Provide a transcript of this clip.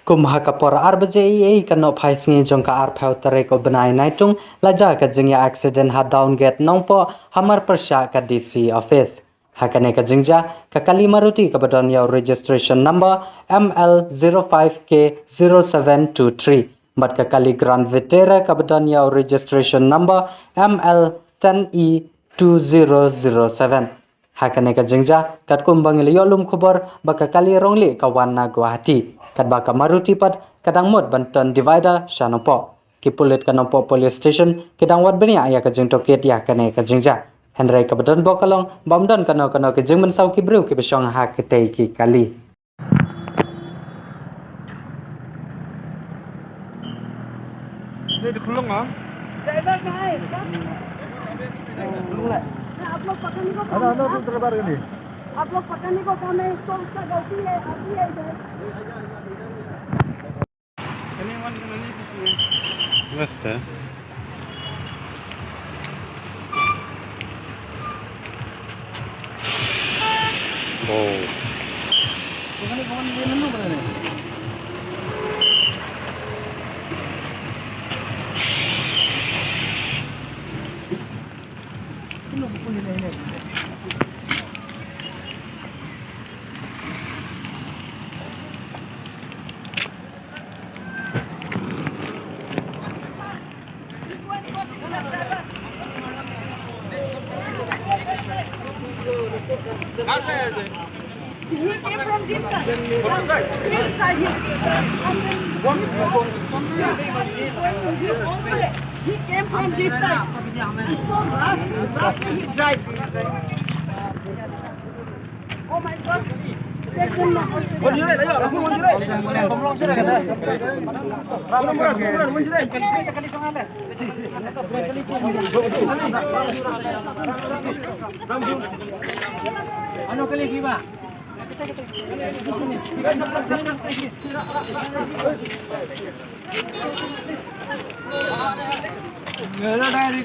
Kumha kapor arbaje ei kano phais ngi jongka ar phau tare ko banai nai tung laja ka jingya accident ha Downgate Nongpoh hamar persya ka DC office hakane ka jingja ka kali maruti ka badon yaw registration number ML05K0723 mat ka kali Grand Vitera ka badon yaw registration number ML10E2007 hakane ka jingja kat kumbang ile yolum khubor baka kali rongli ka wanna Guwahati kat baka maruti pad kadang mod bantan divider Nongpoh ki pulit ka Nongpoh police station kedang wat bani aya ka jing toket ya kane ka jingja henrai ka badan bokalong bamdan kano ke jing men sau ki bru ki besong ha ki tei ki kali Ini dikulung ah? Driver naik, kan? Kulung lah. आप लोग पकड़ने को Ano tu terlebar ini? आप लोग पकड़ने को काम है तो उसका गलती है अभी है इधर Anyone can only be What's that? Oh. Bukan dia nemu kan ni? Ini buku ni. He came from this side. This side. He came from this side. He so rough he drive. Oh my God. Menjurai, ayo, aku menjurai. Tolong sini kata. Menjurai. Ano kali kiba? Nggak ada dari